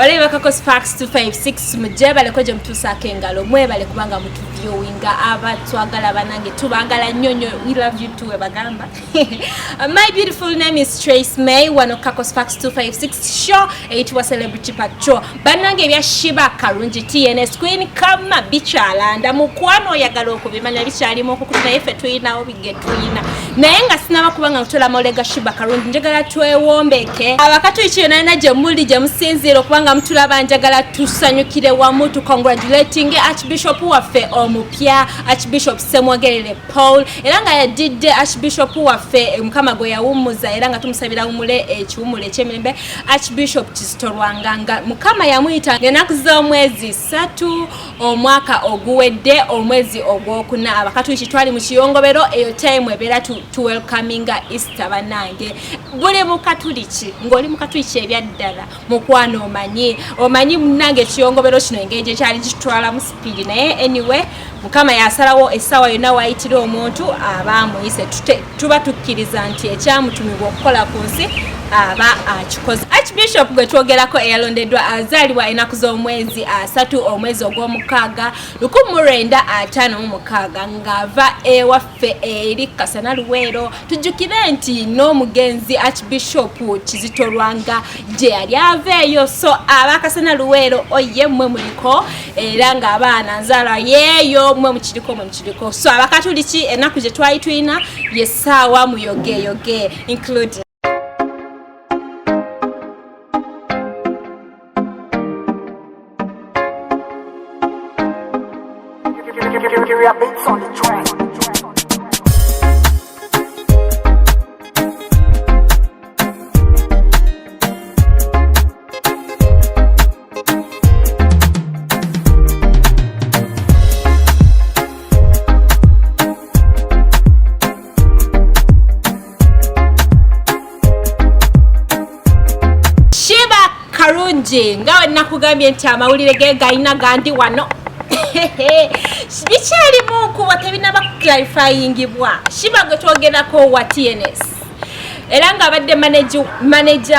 Oleba kako Sparks 256 mujebale koje mtusake ngalo mwebale kubanga mutu viewinga abatwagala banange tubagala nyonyo. We love you too bagamba. My beautiful name is Trace May, one of kako Sparks 256 show. It was celebrity patrol banange bya sheebahkarungi TNS Queen kama Bikyalanda mukwano yagala okubimanya bikyalimo okukutuna efe tuyina obigetuyina naye nga sinaba kubanga kutola molega sheebahkarungi njagala twewombeke abakatu ikiyo na je muli je musinziro kubanga mtulaba njagala tusanyukire wamu tu congratulating Archbishop waffe omupya Archbishop Semwagerere Paul era nga yadidde Archbishop waffe mukama gwe yawumuza era nga tumusabira umule ekiwumule ky'emirembe Archbishop Kistorwanganga mukama yamuyita ngenaku z'omwezi 3 omwaka oguwedde omwezi ogwokuna abakatu ikitwali mu kiyongobero eyo time ebera to welcoming Easter banange buli mukatuliki ngoli mukatuliki ebyaddala mukwano omanyi munange kiyongobero kino engege kyali kitwala mu speed naye anyway mukama yasalawo esawa yonna wayitira omuntu abamuyise tuba tukkiriza nti ekyamutumibwa okukola ku nsi aba akikoze. Archbishop gwe twogerako eyalondeddwa azaalibwa enaku z'omwezi 3 omwezi ogw'omukaaga 1956 ng'ava ewaffe eri Kasana Luweero. Tujjukire nti n'omugenzi Archbishop Kizitorwanga gye yali aveeyo so abakasana Luweero oye mmwe muliko era ng'abaana nzaala yeeyo mmwe mukiriko so abakatuliki ennaku gye twali tulina yessaawa muyogeyoge including beats on the track. Sheebahkarungi ngawe nakugambye nti amawulire ge galina gandi wano bikyali muku watabinaba clarifyingibwa Sheebah gwe twogerako wa TNS era nga abadde manager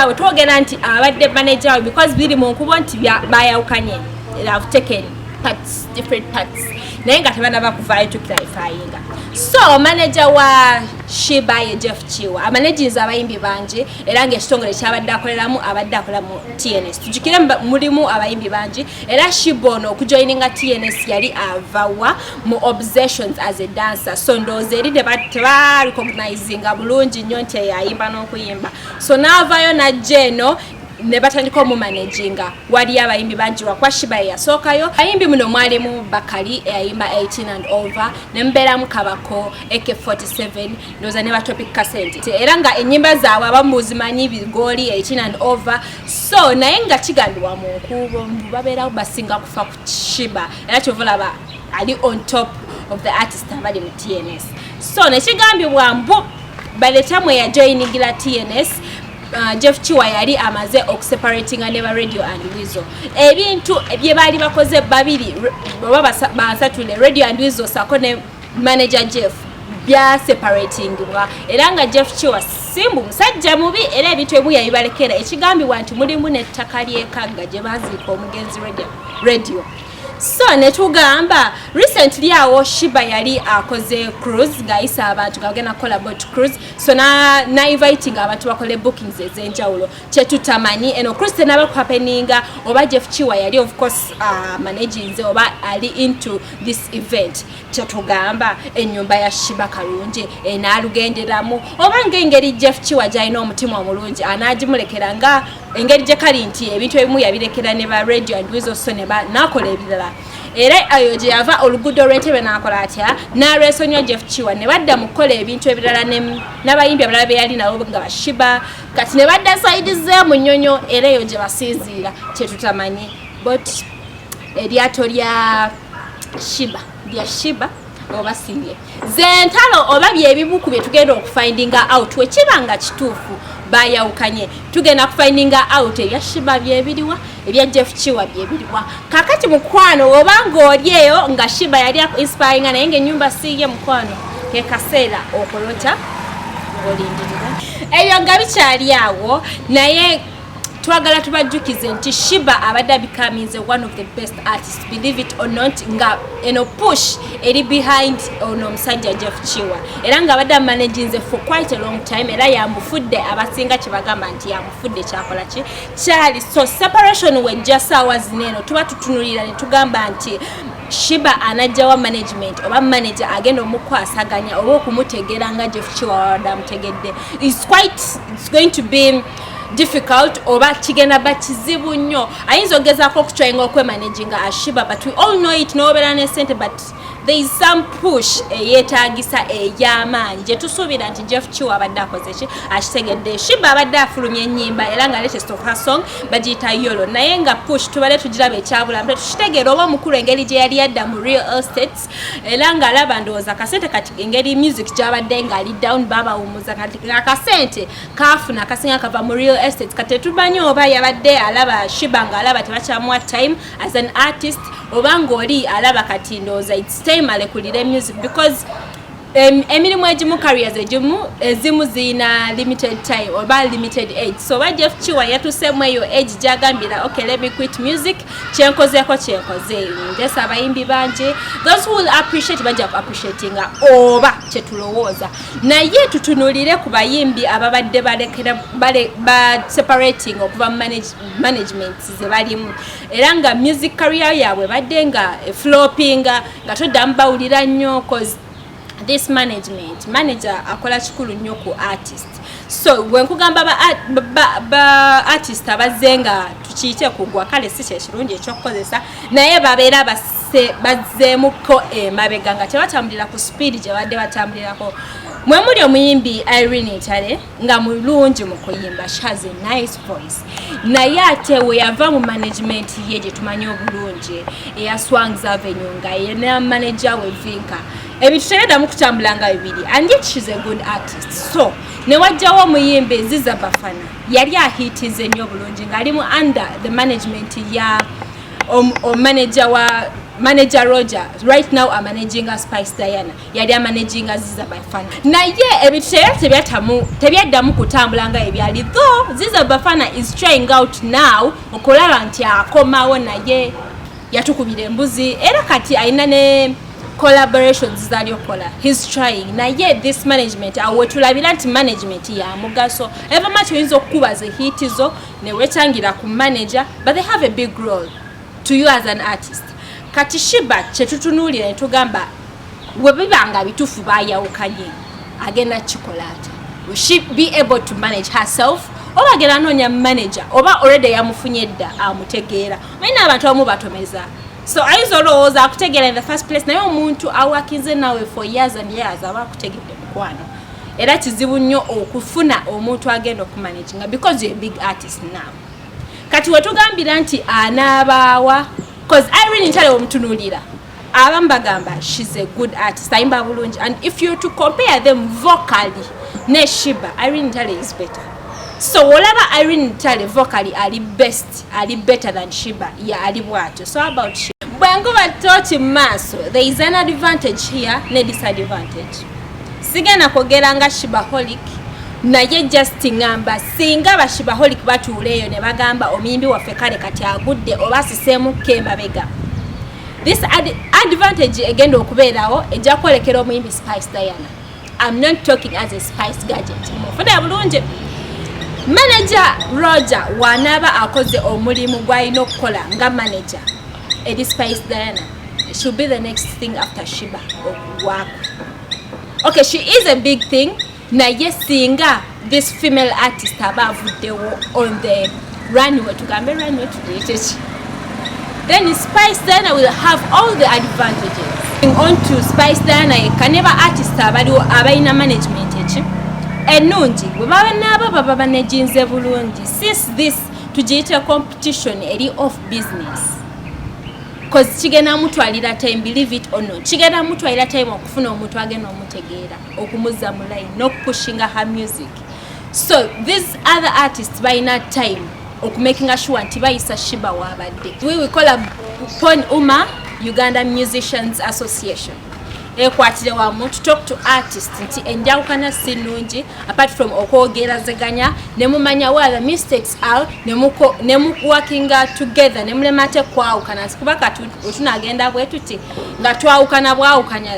we twogera nti abadde manager we because biri mu nkubo nti bayawukanye have taken parts different parts naye nga tebanaba kuvaayo to clarifyinga so manager wa Sheebah ye Jeff Kiwa amanagers abayimbi banji era nga ekitongole kyabadde akoleramu abadde akola mu TNS tujukire mulimu abayimbi banji era Sheebah ono okujoininga TNS yali avawa mu obsessions as a dancer so ndoze eri teba recognizinga bulungi nnyo nti yayimba n'okuyimba so n'avayo na jeno ne batandika mu managinga wali abayimbi banji wa Sheebah yasookayo ayimbi muno mwalimu Bakali eyayimba 18 and over ne mberamu Kabako AK47 ndoza ne Topic Cassette era nga enyimba zaabwe abamuzimanyi bigoli 18 and over so naye nga kigambibwa mu nkubo babeera basinga kufa ku Sheebah era kyovulaba ali on top of the artist abali mu TNS so ne kigambibwa mbu by the time ya joining la TNS Jeff Kiwa yali amaze okuseparatinga ne ba Radio and Weasel ebintu bye bali bakoze babiri baba basatule Radio and Weasel sako ne manager Jeff bya separatingibwa era nga Jeff Kiwa simbu musajja mubi era ebintu ebu yabibalekera ekigambibwa nti mulimu n'ettaka ly'ekagga gye baziika omugenzi radio so netugamba recently awo Sheebah yali akoze cruise gaisa abantu gagena collaborate cruise so na inviting abantu bakole bookings ezenjawulo kyetutamanyi eno cruise naba happeninga oba Jeff Kiwa yali of course managing oba ali into this event kyetugamba ennyumba ya Sheebahkarungi enalugenderamu oba ngengeri Jeff Kiwa jaina omutima omulungi anagimulekeranga engeri gye kali nti ebintu ebimu yabirekera ne ba Radio and Weasel so ne ba nakola ebirala era ayo gye yava oluguudo lw'entebe n'akola atya n'alwesonyiwa Jeff Kiwa ne badda mu kukola ebintu ebirala n'abayimbi abalala be yali nabo nga ba Sheebah kati ne badda sayidi ze mu nnyonyo era eyo gye basinziira kyetutamanyi but eryato lya Sheebah oba sinye zentalo oba byebibu ku bye tugenda okufindinga out wekibanga kituufu bayawukanye tugenda kufindinga out ebya Sheebah byebiriwa ebya Jeff Kiwa byebiriwa kakati mukwano obanga olyeyo nga Sheebah yali inspiring naye ng'ennyumba siye mukwano ke kaseera okolota olindirira ebyo nga bikyali awo naye twagala tubajjukize nti Sheebah abadde becomes one of the best artists, believe it or not, nga eno push eri behind ono musajja Kiwa era nga abadde managing for quite a long time era yamufudde abasinga kibagamba nti yamufudde kyakola ki kyali. So separation wejja hours neno tuba tutunulira ne tugamba nti Sheebah anajjawa management oba manager agenda omukwasaganya oba okumutegeera nga Kiwa wada mutegedde. It's going to be difficult oba kigenda bakizibu nnyo. Ayinza ogezaako okutryinga okwemanaginga as Sheebah, but we all know it nobeera ne sente, but there is some push eyetaagisa ey'amaanyi gye tusuubira nti Kiwa abadde akoze ki akitegedde. Sheebah abadde afulumya ennyimba era nga latest of her song bagiyita Yolo, naye nga push tubale tugiraba ekyabulamu tukitegeera oba omukulu engeri gye yali yadda mu real estates era nga alaba ndowooza akasente kati engeri music gyabadde nga ali down babawumuza kati akasente kaafuna akasinga kava mu real estates. Kati tetumanyi oba yabadde alaba Sheebah nga alaba tebakyamuwa time as an artist oba ng'oli alaba kati ndowooza it's time alekulire music because emirimu egimu careers ezimu zina limited time oba limited age. So ba Kiwa yatusemu eyo age jagambira okay let me quit music kyenkozeeko ndesa abayimbi banje those who will appreciate bajja appreciating oba kyetulowooza naye tutunulire ku bayimbi ababadde ba separating okuva management ze balimu era nga music career yaabwe badde nga floppinga nga toddamu bawulira nnyo cause this manager akola kikulu nnyo ku artist. So when kugamba ba artist abazenga tukiyite kugwa kale si kyekirungi ekyokukozesa naye babeera bazzeemuko emabega nga tebatambulira ku speed gye badde batambulirako. Mwe muli omuyimbi Irene Ntale nga mulungi mu kuyimba, she has a nice voice naye ate we yava mu management ye gye tumanyi obulungi eya Swangs Avenue nga yena manager we Vinka ebitutereddamu kutambula nga bibiri and yet she's a good artist. So ne wajjawo omuyimbi Ziza Bafana yali ahitize nnyo bulungi ng'ali mu under the management ya manager Roger. Right now I'm managing a Spice Diana yali managing a Ziza Bafana naye ebituteredde tebyaddamu kutambula nga ebyali though Ziza Bafana is trying out now okulaba nti akomawo naye yatukubira embuzi era kati ayina ne collaborations zali okola. He's trying naye this management awe tulabira nti management ya mugaso ever much oyinza okukuba ze hit zo ne wetangira ku manager but they have a big role to you as an artist. Kati Sheebah kyetutunuulira ne tugamba we bibanga bitufu bayawukanye agenda kikolaata. Will she be able to manage herself oba agenda anoonya manager oba already yamufunye dda amutegeera mayina abantu abamu batomeza. So ayinza olowooza akutegeera in the first place naye omuntu awakinze nawe for years and years aba akutegedde mukwano era kizibu nnyo okufuna omuntu agenda okumanaginga because you're a big artist now. Kati wetugambira nti anaabaawa because Irene Ntale omutunuulira abamu bagamba she's a good artist ayimba bulungi and if you to compare them vocally ne Sheebah Irene Ntale is better. So olaba Irene Ntale vocally ali better than Sheebah ali bwato. So about Sheebah bwanguba toti maso there is an advantage here ne disadvantage. Sigena kwogera nga Sheebaholic naye just ngamba singa ba Sheebaholic batuuleyo ne bagamba omuyimbi waffe kale kati agudde oba sisemu kemabega. This advantage egenda okubeerawo ejja kwolekera omuyimbi Spice Diana. I'm not talking as a Spice gadget. Mufuna bulungi manager Roger wanaba akoze omulimu gwalina okukola nga manager edi Spice Diana she'll be the next thing after Sheebah okuwaako. Okay, she is a big thing naye singa this female artist aba avuddewo on the runway tugambe runway tudeeteki then Spice Diana will have all the advantages. On to Spice Diana kaneba artist abaliwo abalina management eki enungi bwe baba nabo baba banejinze bulungi. Since this tugiyita competition eri off business because kigenda mutwalira time, believe it or not, kigenda mutwalira time okufuna omuntu agenda omutegeera okumuzza mu line n'okupushinga her music. So these other artists bayina time okumakinga sure nti bayisa Sheebah wabadde. We call a Pon Uma Uganda Musicians Association ekwatire wamu to talk to artists nti enjawukana si nnungi apart from okwogerazaganya ne mumanya where the mistakes are ne mu working together ne mulemate kwawukana kubaka tunagenda bwetuti nga twawukana bwawukanya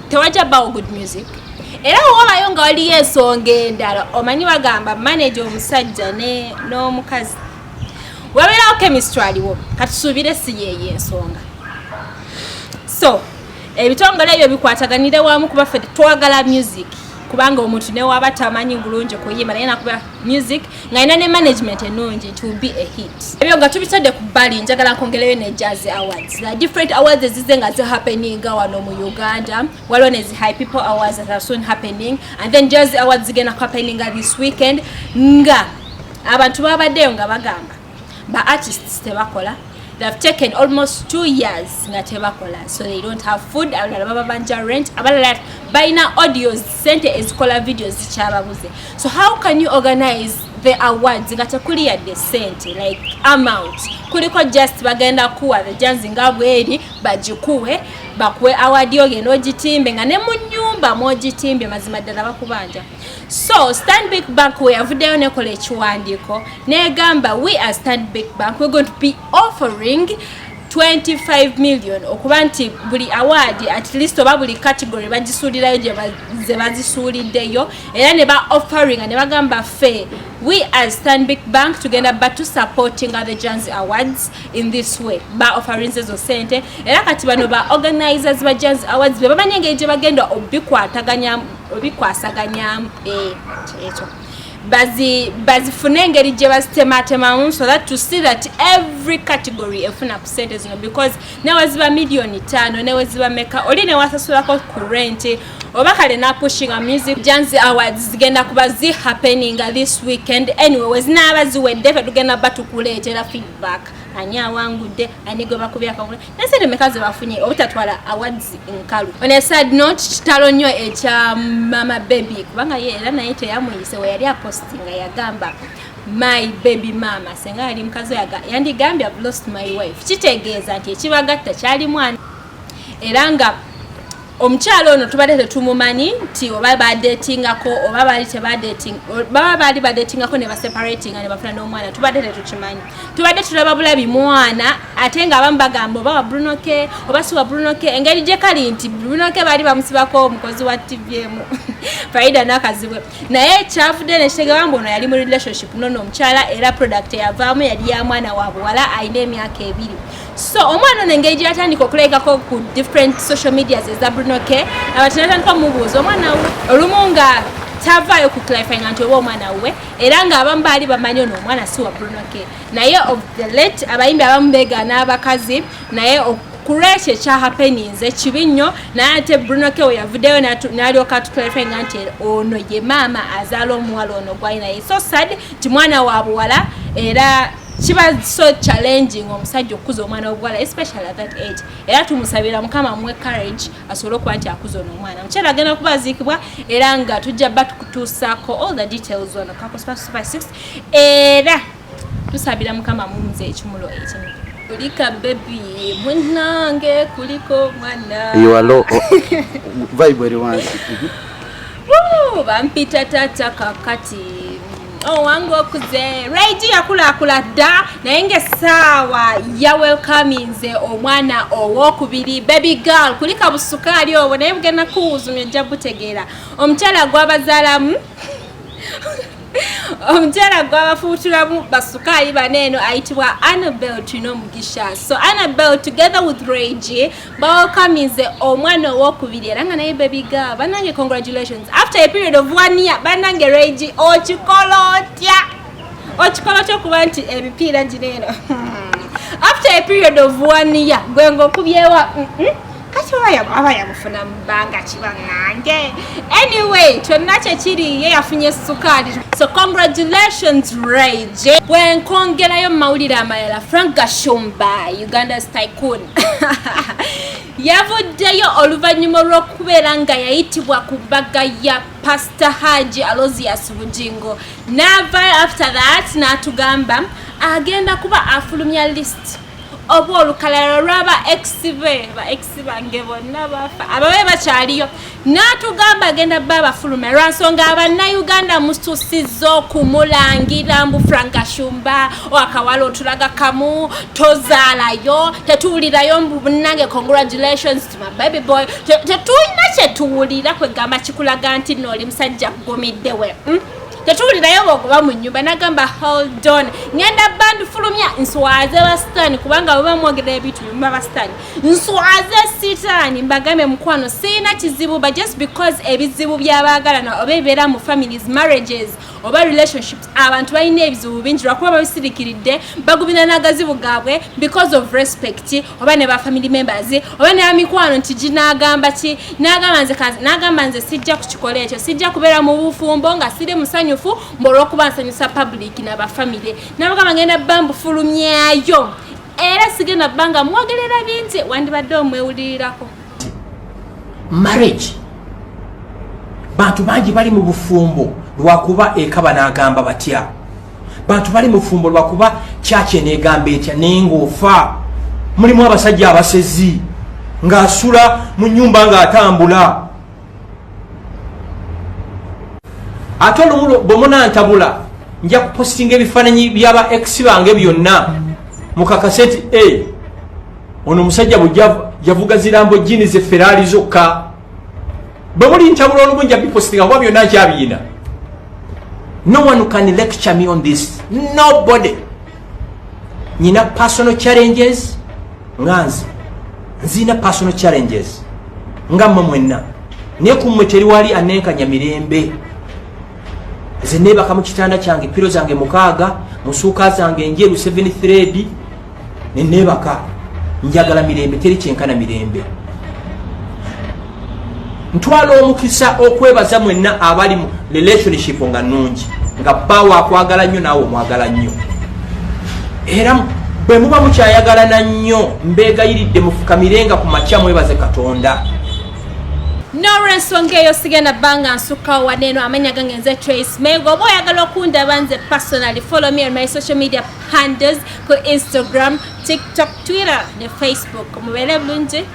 tewajja bawo good music. Era wabayo nga waliyo ensonga endala omanyi bagamba manager omusajja n'omukazi wabeerawo chemistry aliwo katusuubire si yeeyo ensonga. So ebitongole ebyo bikwataganire wamu kuba ffe twagala music kubanga omuntu ne waba tamanyi bulungi kuyimba naye nakuba music ng'alina ne management ennungi it will be a hit. Ebyo nga tubitadde ku bbali njagala kwongerayo ne Jazz Awards. The different awards ezize nga zi happening wano mu Uganda. Waliwo ne zi High People Awards that are soon happening and then Jazz Awards zigenda happening this weekend nga abantu babaddeyo nga bagamba ba artists tebakola. They've taken almost 2 years nga tebakola, so they don't have food. Abalala baba banja rent, abalala baina audios sente ezikola videos zikyababuze. So how can you organize the awards nga tekuli yadde sente like amount kuliko just bagenda kuwa the janzi nga bweri bagikuwe bakuwe award ogenda ogitimbe nga ne mu nnyumba mogitimbe mazima ddala bakubanja. So Stanbic Bank we yavuddeyo nekola ekiwandiiko negamba we as Stanbic Bank we're going to be offering 25 million okuba nti buli award at least oba buli category bagisuulirayo ze bazisuuliddeyo era ne ba offering ne bagamba fe we as Stanbic Bank tugenda but to supporting the Jazz Awards in this way ba offering ezo sente era kati bano ba organizers ba Jazz Awards be bamanyi engeri gye bagenda obikwasaganya ekyo bazifune engeri gye bazitematemamu so that to see that every category efuna percentage zino because newaziba million 5 newaziba meka oli newasasulako ku rent oba kale na pushing a music Jazz Awards zigenda kuba zi happening this weekend anyway wezinaba ziwedde fe tugenda batukuleetera feedback anya wangudde anigwe bakubya kakula nesere mekazi bafunye obutatwala awards nkalu. On a side note kitalo nnyo ekya mama baby kubanga ye era naye teyamuyise we yali apostinga yagamba my baby mama senga ali mkazo yandi gambia I've lost my wife kitegeeza nti ekibagatta kyali mwana era nga omukyalo ono tubadde tetumumanyi nti oba badetingako oba bali tebadeting baba bali badetingako ne baseparating ne bafuna n'omwana tubadde tetukimanyi tubadde tulaba bulabi mwana ate nga abamu bagamba oba Bruno K oba si wa Bruno K engeri gye kali nti Bruno K bali bamusibako omukozi wa TVM faida nakazibwe naye kyavudde nekitegewa ono yali mu relationship nono omukyala era product yavaamu yali ya mwana wa buwala ayina emyaka 2. So omwana ono engeri gyatandika okulegako ku different social medias eza Bruno K abatinatandika mubuuza omwana olumu nga tavaayo ku clarify nti oba omwana we era nga abamu baali bamanyi ono omwana si wa Bruno K naye of the late abayimbi abamu beegaana abakazi naye kureke ekya happenings ekibi nnyo naye ate Bruno K we yavuddeyo n'alyoka tuklarify nti ono ye maama azaala omuwala ono gwalina ye so sad nti mwana wa buwala era kiba so challenging omusajja okuza omwana obuwala especially at that age era tumusabira mukama mwe courage asobole okuba nti akuza ono omwana omukyala agenda kubaziikibwa era nga tujja batukutuusaako all the details on Kakospaspa Super 6 era tusabira mukama munze ekimulu ekimu kulika baby mwanange kuliko mwana you are low vibe eri wansi bampita tata kakati wangu okuze Reiji yakula dda naye ng'essaawa ya welcominze omwana owokubiri baby girl kulika busukaali obwo naye bugenda kuwuzumya ojja butegeera omukyala gwabazaalamu omukyala gwabafuutulamu basukaali baneeno ayitibwa Annabell tulina omugisha so Annabell together with Reiji welcominze omwana owokubiri era nga naye baby girl banange congratulations after a period of 1 year banange Reiji okikola otya okuba nti emipiira gineeno after a period of 1 year gwenga okubyewa kati aba yamufuna mu bbanga kibangange anyway kyonna kyekiri ye yafunye sukaali so congratulations Reiji bwenkongerayo mu mawulire amalala Frank Gashumba Uganda's tycoon yavuddeyo oluvannyuma lw'okubeera nga yayitibwa ku bbaga ya Pastor Haji Alojja Bugingo n'ava after that n'atugamba agenda kuba afulumya list oba olukalala lwaba exibe ba exibange bonna bafa ababe bakyaliyo n'atugamba agenda baba fuluma lwansonga abannayuganda mususizza okumulangira mbu Gashumba wakawala otulaga kamu tozaalayo tetuwulirayo mbu bunnange congratulations to my baby boy tetulina kyetuwulira kwegamba kikulaga nti nooli musajja kugumiddewe tetuwulirayo bwokuba mu nnyumba nagamba hold on ngenda bandu fulumya nswaze basitaani kubanga bwe bamwogera ebintu byumba basitaani nswaze sitaani mbagambe mukwano siina kizibu but just because ebizibu by'abaagalana oba ebibeera mu families marriages oba relationships abantu balina ebizibu bingi lwakuba babisirikiridde bagubina n'agazibu gaabwe because of respect oba ne ba family members oba ne bamikwano nti ginagamba ki n'agamba nze sijja kukikola ekyo sijja kubeera mu bufumbo nga siri musanyu olwokuba nsanyusa public n'abafamile nabagamba ngenda bambu fulumyayo era sigenda banga mwogerera bingi wandibadde omwewulirirako marriage bantu bangi bali mu bufumbo lwakuba ekaba n'agamba batya bantu bali mu bufumbo lwakuba kyakye n'egamba etya nengofa mulimu abasajja abasezi ng'asula mu nnyumba ng'atambula ate olumu bwemuna ntabula nja kupostinga ebifaananyi byaba ex bange byonna mukakase nti ono omusajja yavuga zirambo jini ze Ferrari zokka bwe muli ntabula olumu nja bipostinga kuba byonna nkyabiina no one can lecture me on this nobody nina personal challenges nganzi nzina personal challenges nga mmwe mwenna naye kummwe teri wali anenkanya mirembe nze neebaka mu kitanda kyange piro zange 6 musuuka zange enjeru 7 thread ne neebaka njagala mirembe teri kyenkana mirembe ntwala omukisa okwebaza mwenna abali mu relationship nga nnungi nga bawa akwagala nnyo naawe omwagala nnyo era bwe muba mukyayagalana nnyo mbeegayiridde mufukamirenga ku makya mwebaze Katonda n'olw'ensonga eyo sigenda bbanga nsukkawo wadde eno amanya gange nze Trace Mego oba oyagala okundaba nze personally follow me on my social media handles ku Instagram, TikTok, Twitter ne Facebook mubeere bulungi